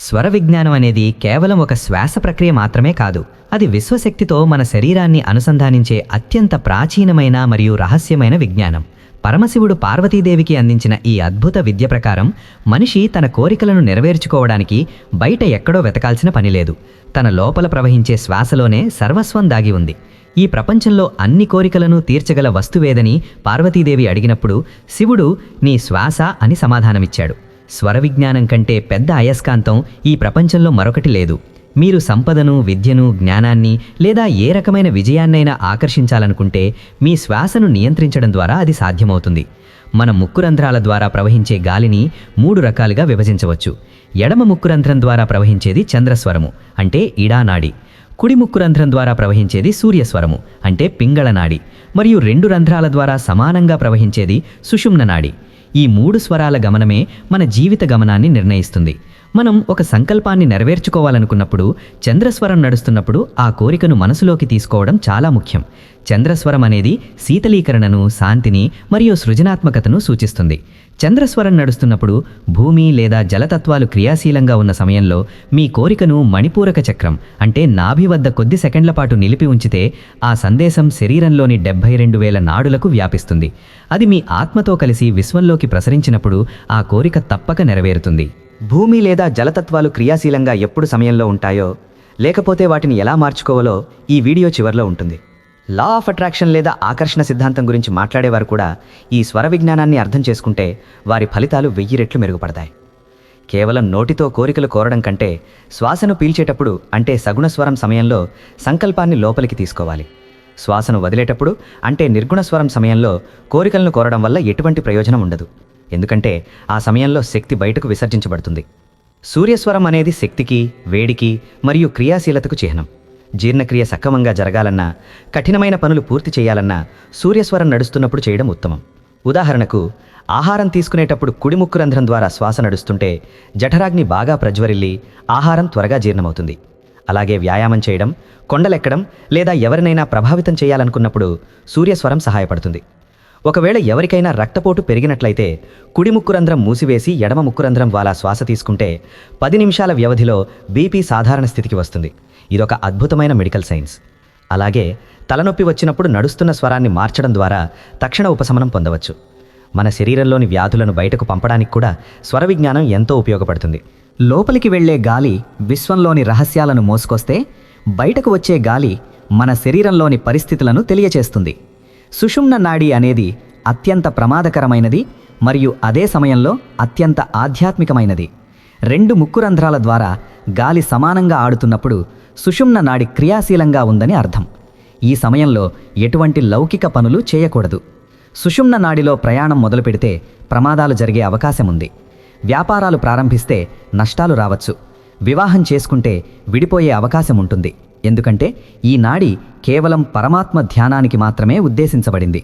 స్వర విజ్ఞానం అనేది కేవలం ఒక శ్వాస ప్రక్రియ మాత్రమే కాదు. అది విశ్వశక్తితో మన శరీరాన్ని అనుసంధానించే అత్యంత ప్రాచీనమైన మరియు రహస్యమైన విజ్ఞానం. పరమశివుడు పార్వతీదేవికి అందించిన ఈ అద్భుత విద్య ప్రకారం మనిషి తన కోరికలను నెరవేర్చుకోవడానికి బయట ఎక్కడో వెతకాల్సిన పనిలేదు. తన లోపల ప్రవహించే శ్వాసలోనే సర్వస్వం దాగి ఉంది. ఈ ప్రపంచంలో అన్ని కోరికలను తీర్చగల వస్తువేదని పార్వతీదేవి అడిగినప్పుడు శివుడు నీ శ్వాస అని సమాధానమిచ్చాడు. స్వర విజ్ఞానం కంటే పెద్ద అయస్కాంతం ఈ ప్రపంచంలో మరొకటి లేదు. మీరు సంపదను, విద్యను, జ్ఞానాన్ని లేదా ఏ రకమైన విజయాన్నైనా ఆకర్షించాలనుకుంటే మీ శ్వాసను నియంత్రించడం ద్వారా అది సాధ్యమవుతుంది. మన ముక్కురంధ్రాల ద్వారా ప్రవహించే గాలిని 3 రకాలుగా విభజించవచ్చు. ఎడమ ముక్కురంధ్రం ద్వారా ప్రవహించేది చంద్రస్వరము, అంటే ఇడానాడి. కుడి ముక్కురంధ్రం ద్వారా ప్రవహించేది సూర్యస్వరము, అంటే పింగళనాడి. మరియు 2 రంధ్రాల ద్వారా సమానంగా ప్రవహించేది సుషుమ్ననాడి. ఈ 3 స్వరాల గమనమే మన జీవిత గమనాన్ని నిర్ణయిస్తుంది. మనం ఒక సంకల్పాన్ని నెరవేర్చుకోవాలనుకున్నప్పుడు చంద్రస్వరం నడుస్తున్నప్పుడు ఆ కోరికను మనసులోకి తీసుకోవడం చాలా ముఖ్యం. చంద్రస్వరం అనేది శీతలీకరణను, శాంతిని మరియు సృజనాత్మకతను సూచిస్తుంది. చంద్రస్వరం నడుస్తున్నప్పుడు భూమి లేదా జలతత్వాలు క్రియాశీలంగా ఉన్న సమయంలో మీ కోరికను మణిపూరక చక్రం, అంటే నాభి వద్ద కొద్ది సెకండ్ల పాటు నిలిపి ఉంచితే ఆ సందేశం శరీరంలోని 72,000 నాడులకు వ్యాపిస్తుంది. అది మీ ఆత్మతో కలిసి విశ్వంలోకి ప్రసరించినప్పుడు ఆ కోరిక తప్పక నెరవేరుతుంది. భూమి లేదా జలతత్వాలు క్రియాశీలంగా ఎప్పుడు సమయంలో ఉంటాయో, లేకపోతే వాటిని ఎలా మార్చుకోవాలో ఈ వీడియో చివర్లో ఉంటుంది. లా ఆఫ్ అట్రాక్షన్ లేదా ఆకర్షణ సిద్ధాంతం గురించి మాట్లాడేవారు కూడా ఈ స్వర విజ్ఞానాన్ని అర్థం చేసుకుంటే వారి ఫలితాలు 1000 రెట్లు మెరుగుపడతాయి. కేవలం నోటితో కోరికలు కోరడం కంటే శ్వాసను పీల్చేటప్పుడు, అంటే సగుణస్వరం సమయంలో సంకల్పాన్ని లోపలికి తీసుకోవాలి. శ్వాసను వదిలేటప్పుడు, అంటే నిర్గుణస్వరం సమయంలో కోరికలను కోరడం వల్ల ఎటువంటి ప్రయోజనం ఉండదు. ఎందుకంటే ఆ సమయంలో శక్తి బయటకు విసర్జించబడుతుంది. సూర్యస్వరం అనేది శక్తికి, వేడికి మరియు క్రియాశీలతకు చిహ్నం. జీర్ణక్రియ సక్రమంగా జరగాలన్నా, కఠినమైన పనులు పూర్తి చేయాలన్నా సూర్యస్వరం నడుస్తున్నప్పుడు చేయడం ఉత్తమం. ఉదాహరణకు, ఆహారం తీసుకునేటప్పుడు కుడి ముక్కు రంధ్రం ద్వారా శ్వాస నడుస్తుంటే జఠరాగ్ని బాగా ప్రజ్వరిల్లి ఆహారం త్వరగా జీర్ణమవుతుంది. అలాగే వ్యాయామం చేయడం, కొండలెక్కడం లేదా ఎవరినైనా ప్రభావితం చేయాలనుకున్నప్పుడు సూర్యస్వరం సహాయపడుతుంది. ఒకవేళ ఎవరికైనా రక్తపోటు పెరిగినట్లయితే కుడి ముక్కురంధ్రం మూసివేసి ఎడమ ముక్కురంధ్రం ద్వారా శ్వాస తీసుకుంటే 10 నిమిషాల వ్యవధిలో బీపీ సాధారణ స్థితికి వస్తుంది. ఇదొక అద్భుతమైన మెడికల్ సైన్స్. అలాగే తలనొప్పి వచ్చినప్పుడు నడుస్తున్న స్వరాన్ని మార్చడం ద్వారా తక్షణ ఉపశమనం పొందవచ్చు. మన శరీరంలోని వ్యాధులను బయటకు పంపడానికి కూడా స్వర విజ్ఞానం ఎంతో ఉపయోగపడుతుంది. లోపలికి వెళ్లే గాలి విశ్వంలోని రహస్యాలను మోసుకొస్తే, బయటకు వచ్చే గాలి మన శరీరంలోని పరిస్థితులను తెలియచేస్తుంది. సుషుమ్న నాడి అనేది అత్యంత ప్రమాదకరమైనది మరియు అదే సమయంలో అత్యంత ఆధ్యాత్మికమైనది. 2 ముక్కురంధ్రాల ద్వారా గాలి సమానంగా ఆడుతున్నప్పుడు సుషుమ్న నాడి క్రియాశీలంగా ఉందని అర్థం. ఈ సమయంలో ఎటువంటి లౌకిక పనులు చేయకూడదు. సుషుమ్న నాడిలో ప్రయాణం మొదలుపెడితే ప్రమాదాలు జరిగే అవకాశం ఉంది. వ్యాపారాలు ప్రారంభిస్తే నష్టాలు రావచ్చు. వివాహం చేసుకుంటే విడిపోయే అవకాశం ఉంటుంది. ఎందుకంటే ఈ నాడి కేవలం పరమాత్మ ధ్యానానికి మాత్రమే ఉద్దేశించబడింది.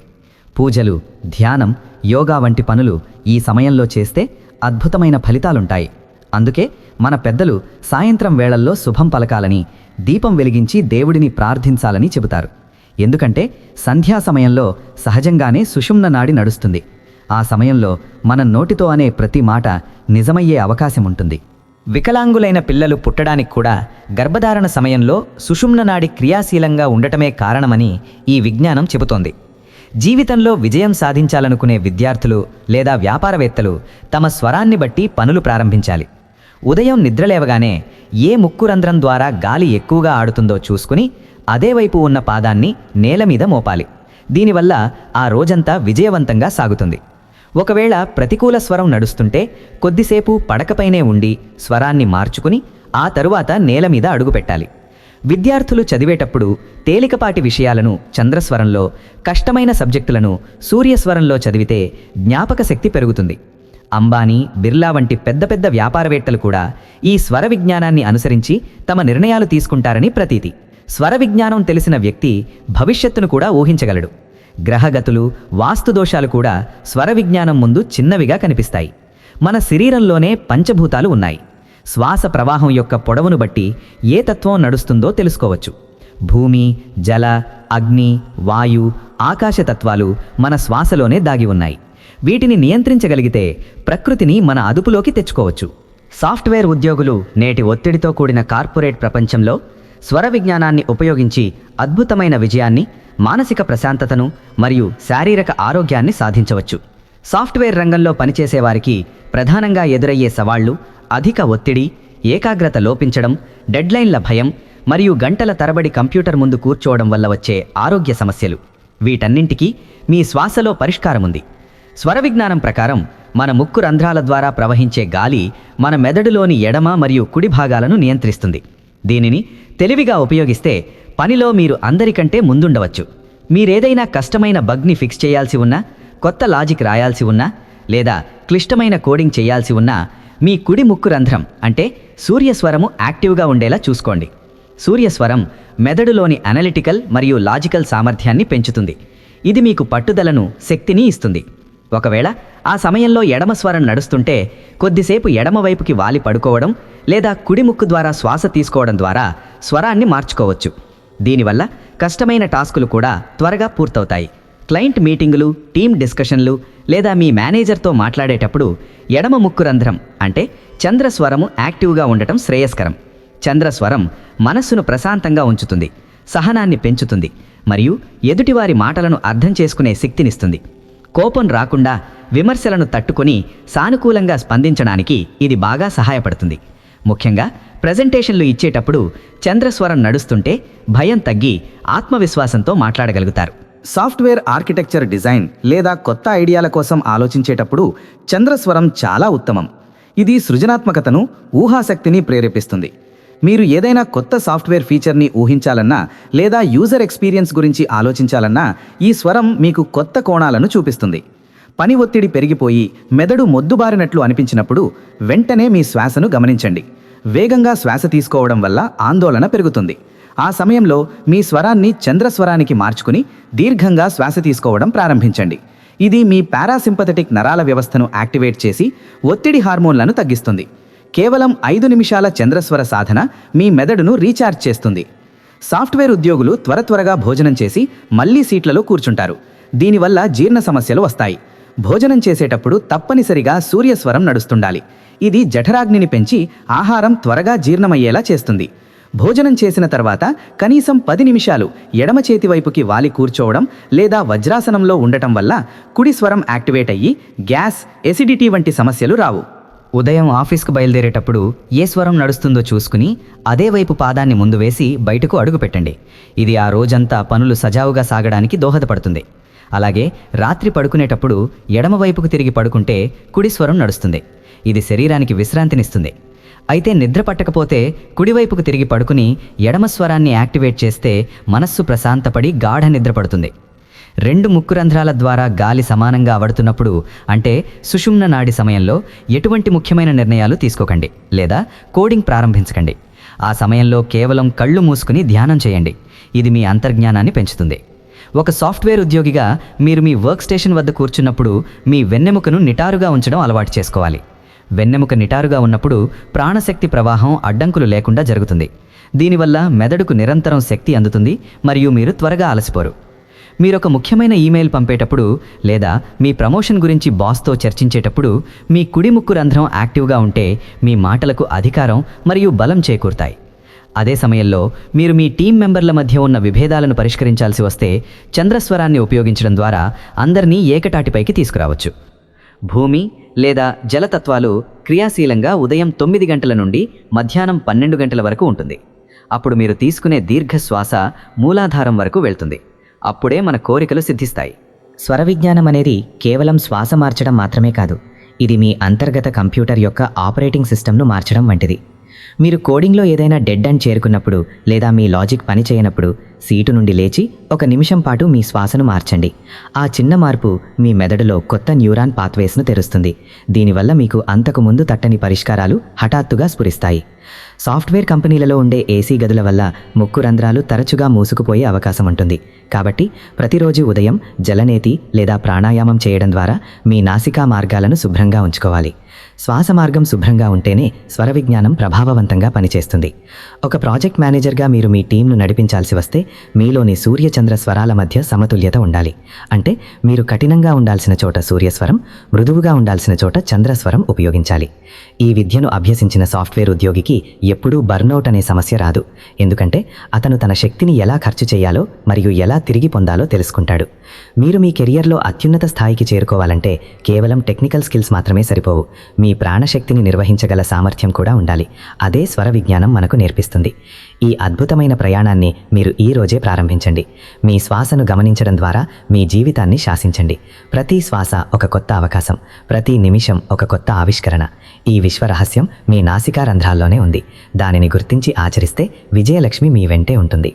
పూజలు, ధ్యానం, యోగా వంటి పనులు ఈ సమయంలో చేస్తే అద్భుతమైన ఫలితాలుంటాయి. అందుకే మన పెద్దలు సాయంత్రం వేళల్లో శుభం పలకాలని, దీపం వెలిగించి దేవుడిని ప్రార్థించాలని చెబుతారు. ఎందుకంటే సంధ్యా సమయంలో సహజంగానే సుషుమ్న నాడి నడుస్తుంది. ఆ సమయంలో మన నోటితో అనే ప్రతి మాట నిజమయ్యే అవకాశం ఉంటుంది. వికలాంగులైన పిల్లలు పుట్టడానికి కూడా గర్భధారణ సమయంలో సుషుమ్న నాడి క్రియాశీలంగా ఉండటమే కారణమని ఈ విజ్ఞానం చెబుతోంది. జీవితంలో విజయం సాధించాలనుకునే విద్యార్థులు లేదా వ్యాపారవేత్తలు తమ స్వరాన్ని బట్టి పనులు ప్రారంభించాలి. ఉదయం నిద్రలేవగానే ఏ ముక్కు రంధ్రం ద్వారా గాలి ఎక్కువగా ఆడుతుందో చూసుకుని అదే వైపు ఉన్న పాదాన్ని నేల మీద మోపాలి. దీనివల్ల ఆ రోజంతా విజయవంతంగా సాగుతుంది. ఒకవేళ ప్రతికూల స్వరం నడుస్తుంటే కొద్దిసేపు పడకపైనే ఉండి స్వరాన్ని మార్చుకుని ఆ తరువాత నేల మీద అడుగుపెట్టాలి. విద్యార్థులు చదివేటప్పుడు తేలికపాటి విషయాలను చంద్రస్వరంలో, కష్టమైన సబ్జెక్టులను సూర్యస్వరంలో చదివితే జ్ఞాపక శక్తి పెరుగుతుంది. అంబానీ, బిర్లా వంటి పెద్ద పెద్ద వ్యాపారవేత్తలు కూడా ఈ స్వర విజ్ఞానాన్ని అనుసరించి తమ నిర్ణయాలు తీసుకుంటారని ప్రతీతి. స్వర విజ్ఞానం తెలిసిన వ్యక్తి భవిష్యత్తును కూడా ఊహించగలడు. గ్రహగతులు, వాస్తుదోషాలు కూడా స్వర విజ్ఞానం ముందు చిన్నవిగా కనిపిస్తాయి. మన శరీరంలోనే పంచభూతాలు ఉన్నాయి. శ్వాస ప్రవాహం యొక్క పొడవును బట్టి ఏ తత్వం నడుస్తుందో తెలుసుకోవచ్చు. భూమి, జల, అగ్ని, వాయు, ఆకాశ తత్వాలు మన శ్వాసలోనే దాగి ఉన్నాయి. వీటిని నియంత్రించగలిగితే ప్రకృతిని మన అదుపులోకి తెచ్చుకోవచ్చు. సాఫ్ట్వేర్ ఉద్యోగులు నేటి ఒత్తిడితో కూడిన కార్పొరేట్ ప్రపంచంలో స్వర విజ్ఞానాన్ని ఉపయోగించి అద్భుతమైన విజయాన్ని, మానసిక ప్రశాంతతను మరియు శారీరక ఆరోగ్యాన్ని సాధించవచ్చు. సాఫ్ట్వేర్ రంగంలో పనిచేసేవారికి ప్రధానంగా ఎదురయ్యే సవాళ్లు అధిక ఒత్తిడి, ఏకాగ్రత లోపించడం, డెడ్లైన్ల భయం మరియు గంటల తరబడి కంప్యూటర్ ముందు కూర్చోవడం వల్ల వచ్చే ఆరోగ్య సమస్యలు. వీటన్నింటికీ మీ శ్వాసలో పరిష్కారముంది. స్వర విజ్ఞానం ప్రకారం మన ముక్కు రంధ్రాల ద్వారా ప్రవహించే గాలి మన మెదడులోని ఎడమ మరియు కుడి భాగాలను నియంత్రిస్తుంది. దీనిని తెలివిగా ఉపయోగిస్తే పనిలో మీరు అందరికంటే ముందుండవచ్చు. మీరేదైనా కష్టమైన బగ్ని ఫిక్స్ చేయాల్సి ఉన్నా, కొత్త లాజిక్ రాయాల్సి ఉన్నా లేదా క్లిష్టమైన కోడింగ్ చేయాల్సి ఉన్నా మీ కుడి ముక్కు రంధ్రం అంటే సూర్యస్వరము యాక్టివ్గా ఉండేలా చూసుకోండి. సూర్యస్వరం మెదడులోని అనలిటికల్ మరియు లాజికల్ సామర్థ్యాన్ని పెంచుతుంది. ఇది మీకు పట్టుదలను, శక్తిని ఇస్తుంది. ఒకవేళ ఆ సమయంలో ఎడమ స్వరం నడుస్తుంటే కొద్దిసేపు ఎడమవైపుకి వాలి పడుకోవడం లేదా కుడి ముక్కు ద్వారా శ్వాస తీసుకోవడం ద్వారా స్వరాన్ని మార్చుకోవచ్చు. దీనివల్ల కష్టమైన టాస్కులు కూడా త్వరగా పూర్తవుతాయి. క్లయింట్ మీటింగులు, టీమ్ డిస్కషన్లు లేదా మీ మేనేజర్తో మాట్లాడేటప్పుడు ఎడమ ముక్కు రంధ్రం అంటే చంద్రస్వరము యాక్టివ్గా ఉండటం శ్రేయస్కరం. చంద్రస్వరం మనస్సును ప్రశాంతంగా ఉంచుతుంది, సహనాన్ని పెంచుతుంది మరియు ఎదుటివారి మాటలను అర్థం చేసుకునే శక్తినిస్తుంది. కోపం రాకుండా విమర్శలను తట్టుకొని సానుకూలంగా స్పందించడానికి ఇది బాగా సహాయపడుతుంది. ముఖ్యంగా ప్రెజెంటేషన్లు ఇచ్చేటప్పుడు చంద్రస్వరం నడుస్తుంటే భయం తగ్గి ఆత్మవిశ్వాసంతో మాట్లాడగలుగుతారు. సాఫ్ట్వేర్ ఆర్కిటెక్చర్ డిజైన్ లేదా కొత్త ఐడియాల కోసం ఆలోచించేటప్పుడు చంద్రస్వరం చాలా ఉత్తమం. ఇది సృజనాత్మకతను, ఊహాశక్తిని ప్రేరేపిస్తుంది. మీరు ఏదైనా కొత్త సాఫ్ట్వేర్ ఫీచర్ని ఊహించాలన్నా లేదా యూజర్ ఎక్స్పీరియన్స్ గురించి ఆలోచించాలన్నా ఈ స్వరం మీకు కొత్త కోణాలను చూపిస్తుంది. పని ఒత్తిడి పెరిగిపోయి మెదడు మొద్దుబారినట్లు అనిపించినప్పుడు వెంటనే మీ శ్వాసను గమనించండి. వేగంగా శ్వాస తీసుకోవడం వల్ల ఆందోళన పెరుగుతుంది. ఆ సమయంలో మీ స్వరాన్ని చంద్రస్వరానికి మార్చుకుని దీర్ఘంగా శ్వాస తీసుకోవడం ప్రారంభించండి. ఇది మీ పారాసింపథెటిక్ నరాల వ్యవస్థను యాక్టివేట్ చేసి ఒత్తిడి హార్మోన్లను తగ్గిస్తుంది. కేవలం 5 నిమిషాల చంద్రస్వర సాధన మీ మెదడును రీఛార్జ్ చేస్తుంది. సాఫ్ట్వేర్ ఉద్యోగులు త్వరగా భోజనం చేసి మళ్లీ సీట్లలో కూర్చుంటారు. దీనివల్ల జీర్ణ సమస్యలు వస్తాయి. భోజనం చేసేటప్పుడు తప్పనిసరిగా సూర్యస్వరం నడుస్తుండాలి. ఇది జఠరాగ్నిని పెంచి ఆహారం త్వరగా జీర్ణమయ్యేలా చేస్తుంది. భోజనం చేసిన తర్వాత కనీసం 10 నిమిషాలు ఎడమ చేతి వైపుకి వాలి కూర్చోవడం లేదా వజ్రాసనంలో ఉండటం వల్ల కుడి స్వరం యాక్టివేట్ అయ్యి గ్యాస్, ఎసిడిటీ వంటి సమస్యలు రావు. ఉదయం ఆఫీస్కు బయలుదేరేటప్పుడు ఏ స్వరం నడుస్తుందో చూసుకుని అదే వైపు పాదాన్ని ముందు వేసి బయటకు అడుగుపెట్టండి. ఇది ఆ రోజంతా పనులు సజావుగా సాగడానికి దోహదపడుతుంది. అలాగే రాత్రి పడుకునేటప్పుడు ఎడమవైపుకు తిరిగి పడుకుంటే కుడి స్వరం నడుస్తుంది. ఇది శరీరానికి విశ్రాంతినిస్తుంది. అయితే నిద్ర పట్టకపోతే కుడివైపుకు తిరిగి పడుకుని ఎడమ స్వరాన్ని యాక్టివేట్ చేస్తే మనస్సు ప్రశాంతపడి గాఢ నిద్ర పడుతుంది. 2 ముక్కు రంధ్రాల ద్వారా గాలి సమానంగా ఆవడుతున్నప్పుడు అంటే సుషుమ్న నాడి సమయంలో ఎటువంటి ముఖ్యమైన నిర్ణయాలు తీసుకోకండి లేదా కోడింగ్ ప్రారంభించకండి. ఆ సమయంలో కేవలం కళ్ళు మూసుకుని ధ్యానం చేయండి. ఇది మీ అంతర్జ్ఞానాన్ని పెంచుతుంది. ఒక సాఫ్ట్వేర్ ఉద్యోగిగా మీరు మీ వర్క్ స్టేషన్ వద్ద కూర్చున్నప్పుడు మీ వెన్నెముకను నిటారుగా ఉంచడం అలవాటు చేసుకోవాలి. వెన్నెముక నిటారుగా ఉన్నప్పుడు ప్రాణశక్తి ప్రవాహం అడ్డంకులు లేకుండా జరుగుతుంది. దీనివల్ల మెదడుకు నిరంతరం శక్తి అందుతుంది మరియు మీరు త్వరగా అలసిపోరు. మీరొక ముఖ్యమైన ఈమెయిల్ పంపేటప్పుడు లేదా మీ ప్రమోషన్ గురించి బాస్తో చర్చించేటప్పుడు మీ కుడి ముక్కు రంధ్రం యాక్టివ్గా ఉంటే మీ మాటలకు అధికారం మరియు బలం చేకూరుతాయి. అదే సమయంలో మీరు మీ టీం మెంబర్ల మధ్య ఉన్న విభేదాలను పరిష్కరించాల్సి వస్తే చంద్రస్వరాన్ని ఉపయోగించడం ద్వారా అందరినీ ఏకటాటిపైకి తీసుకురావచ్చు. భూమి లేదా జలతత్వాలు క్రియాశీలంగా ఉదయం 9 గంటల నుండి మధ్యాహ్నం 12 గంటల వరకు ఉంటుంది. అప్పుడు మీరు తీసుకునే దీర్ఘ శ్వాస మూలాధారం వరకు వెళ్తుంది. అప్పుడే మన కోరికలు సిద్ధిస్తాయి. స్వర విజ్ఞానం అనేది కేవలం శ్వాస మార్చడం మాత్రమే కాదు, ఇది మీ అంతర్గత కంప్యూటర్ యొక్క ఆపరేటింగ్ సిస్టమ్ను మార్చడం వంటిది. మీరు కోడింగ్లో ఏదైనా డెడ్ ఎండ్ చేరుకున్నప్పుడు లేదా మీ లాజిక్ పని చేయనప్పుడు సీటు నుండి లేచి 1 నిమిషం పాటు మీ శ్వాసను మార్చండి. ఆ చిన్న మార్పు మీ మెదడులో కొత్త న్యూరాన్ పాత్వేస్ను తెరుస్తుంది. దీనివల్ల మీకు అంతకుముందు తట్టని పరిష్కారాలు హఠాత్తుగా స్ఫురిస్తాయి. సాఫ్ట్వేర్ కంపెనీలలో ఉండే ఏసీ గదుల వల్ల ముక్కు రంధ్రాలు తరచుగా మూసుకుపోయే అవకాశం ఉంటుంది. కాబట్టి ప్రతిరోజు ఉదయం జలనేతి లేదా ప్రాణాయామం చేయడం ద్వారా మీ నాసికా మార్గాలను శుభ్రంగా ఉంచుకోవాలి. శ్వాస మార్గం శుభ్రంగా ఉంటేనే స్వర విజ్ఞానం ప్రభావవంతంగా పనిచేస్తుంది. ఒక ప్రాజెక్ట్ మేనేజర్గా మీరు మీ టీంను నడిపించాల్సి వస్తే మీలోని సూర్యచంద్ర స్వరాల మధ్య సమతుల్యత ఉండాలి. అంటే మీరు కఠినంగా ఉండాల్సిన చోట సూర్యస్వరం, మృదువుగా ఉండాల్సిన చోట చంద్రస్వరం ఉపయోగించాలి. ఈ విద్యను అభ్యసించిన సాఫ్ట్వేర్ ఉద్యోగికి ఎప్పుడూ బర్నౌట్ అనే సమస్య రాదు. ఎందుకంటే అతను తన శక్తిని ఎలా ఖర్చు చేయాలో మరియు ఎలా తిరిగి పొందాలో తెలుసుకుంటాడు. మీరు మీ కెరియర్లో అత్యున్నత స్థాయికి చేరుకోవాలంటే కేవలం టెక్నికల్ స్కిల్స్ మాత్రమే సరిపోవు. మీ ప్రాణశక్తిని నిర్వహించగల సామర్థ్యం కూడా ఉండాలి. అదే స్వర విజ్ఞానం మనకు నేర్పిస్తుంది. ఈ అద్భుతమైన ప్రయాణాన్ని మీరు ఈ రోజే ప్రారంభించండి. మీ శ్వాసను గమనించడం ద్వారా మీ జీవితాన్ని శాసించండి. ప్రతి శ్వాస ఒక కొత్త అవకాశం, ప్రతి నిమిషం ఒక కొత్త ఆవిష్కరణ. ఈ విశ్వరహస్యం మీ నాసికా రంధ్రాల్లోనే ఉంది. దానిని గుర్తించి ఆచరిస్తే విజయలక్ష్మి మీ వెంటే ఉంటుంది.